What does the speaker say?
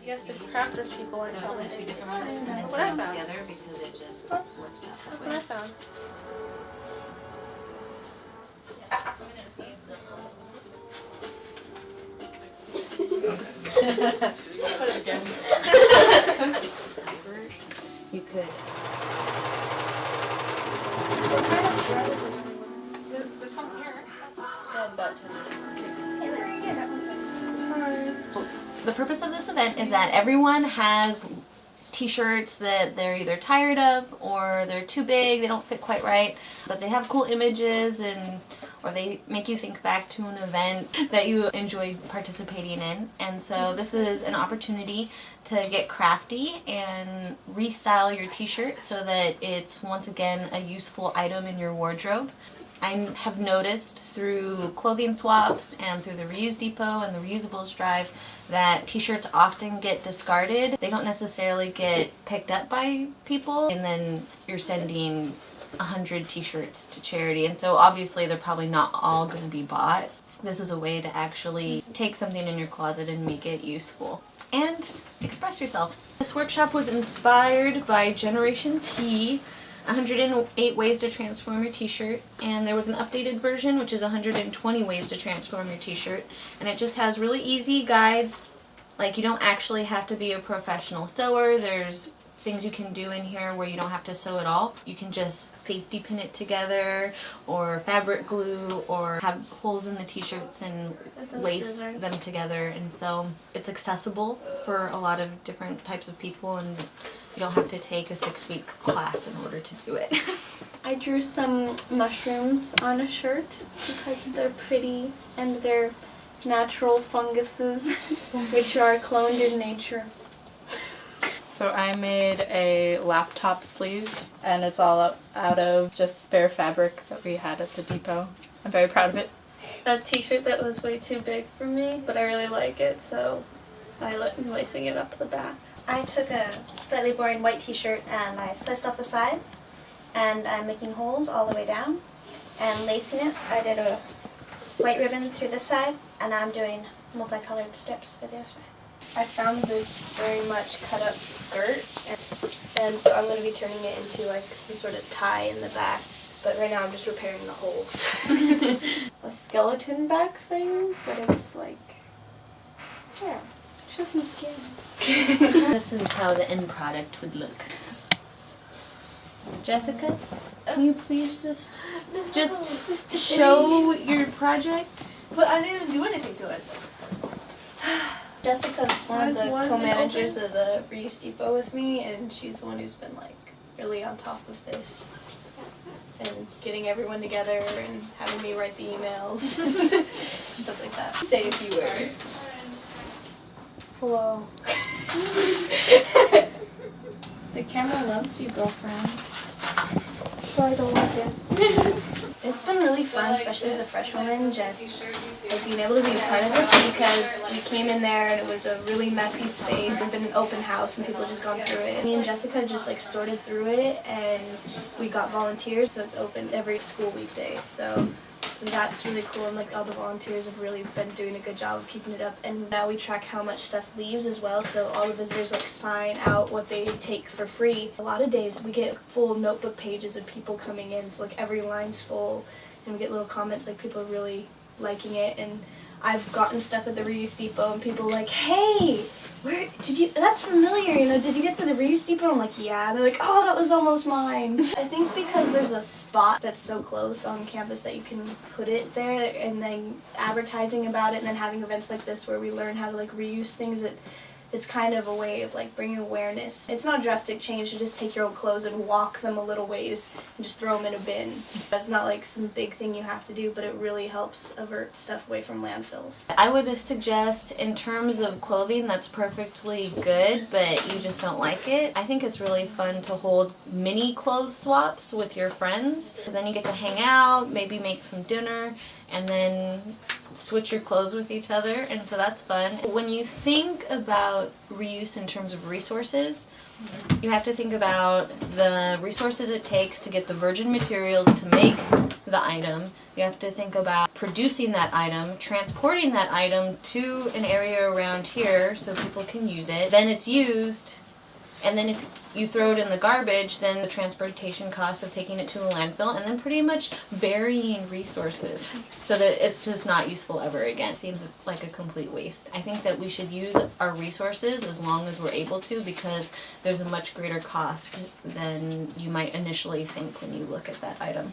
Yes, the crafters people are So telling it's the me. two different ones, and then Look put what I them found. together because it just works out that Look what I way. found. Put it again. You could. What kind of thread is it? There's some here. So about 10 Hi. The purpose of this event is that everyone has t-shirts that they're either tired of or they're too big, they don't fit quite right, but they have cool images and or they make you think back to an event that you enjoyed participating in. And so this is an opportunity to get crafty and restyle your t-shirt so that it's once again a useful item in your wardrobe. I have noticed through clothing swaps and through the Reuse Depot and the Reusables Drive that t-shirts often get discarded. They don't necessarily get picked up by people, and then you're sending 100 t-shirts to charity, and so obviously they're probably not all going to be bought. This is a way to actually take something in your closet and make it useful and express yourself. This workshop was inspired by Generation T, 108 ways to transform your t-shirt, and there was an updated version which is 120 ways to transform your t-shirt, and it just has really easy guides. Like, you don't actually have to be a professional sewer. There's things you can do in here where you don't have to sew at all. You can just safety pin it together or fabric glue or have holes in the t-shirts and lace them together, and so it's accessible for a lot of different types of people, and you don't have to take a 6-week class in order to do it. I drew some mushrooms on a shirt because they're pretty and they're natural funguses which are cloned in nature. So I made a laptop sleeve, and it's all out of just spare fabric that we had at the depot. I'm very proud of it. A t-shirt that was way too big for me, but I really like it, so I'm lacing it up the back. I took a slightly boring white t-shirt and I sliced off the sides, and I'm making holes all the way down and lacing it. I did a white ribbon through this side, and I'm doing multicolored strips for the other side. I found this very much cut up skirt, and so I'm going to be turning it into like some sort of tie in the back, but right now I'm just repairing the holes. A skeleton back thing, but it's like, yeah, show some skin. This is how the end product would look. Jessica, can you please just show your project? But I didn't even do anything to it. Jessica's one of the One co-managers of the Reuse Depot with me, and she's the one who's been like really on top of this and getting everyone together and having me write the emails, stuff like that. Say a few words. Hello. The camera loves you, girlfriend. So I don't like it. It's been really fun, especially as a freshwoman, just like being able to be a part of this, because we came in there and it was a really messy space. It's been an open house and people had just gone through it. Me and Jessica just like sorted through it, and we got volunteers, so it's open every school weekday. So that's really cool, and like all the volunteers have really been doing a good job of keeping it up. And now we track how much stuff leaves as well, so all the visitors like sign out what they take for free. A lot of days we get full notebook pages of people coming in, so like every line's full, and we get little comments like people are really liking it. And I've gotten stuff at the Reuse Depot and people are like, hey, where did you, that's familiar, you know, did you get to the Reuse Depot? I'm like, yeah. And they're like, oh, that was almost mine. I think because there's a spot that's so close on campus that you can put it there, and then advertising about it, and then having events like this where we learn how to like reuse things, it's kind of a way of like bringing awareness. It's not a drastic change to just take your old clothes and walk them a little ways and just throw them in a bin. It's not like some big thing you have to do, but it really helps avert stuff away from landfills. I would suggest, in terms of clothing that's perfectly good but you just don't like it, I think it's really fun to hold mini clothes swaps with your friends. Then you get to hang out, maybe make some dinner, and then switch your clothes with each other, and so that's fun. When you think about reuse in terms of resources, you have to think about the resources it takes to get the virgin materials to make the item. You have to think about producing that item, transporting that item to an area around here so people can use it. Then it's used, and then if you throw it in the garbage, then the transportation cost of taking it to a landfill, and then pretty much burying resources so that it's just not useful ever again. It seems like a complete waste. I think that we should use our resources as long as we're able to, because there's a much greater cost than you might initially think when you look at that item.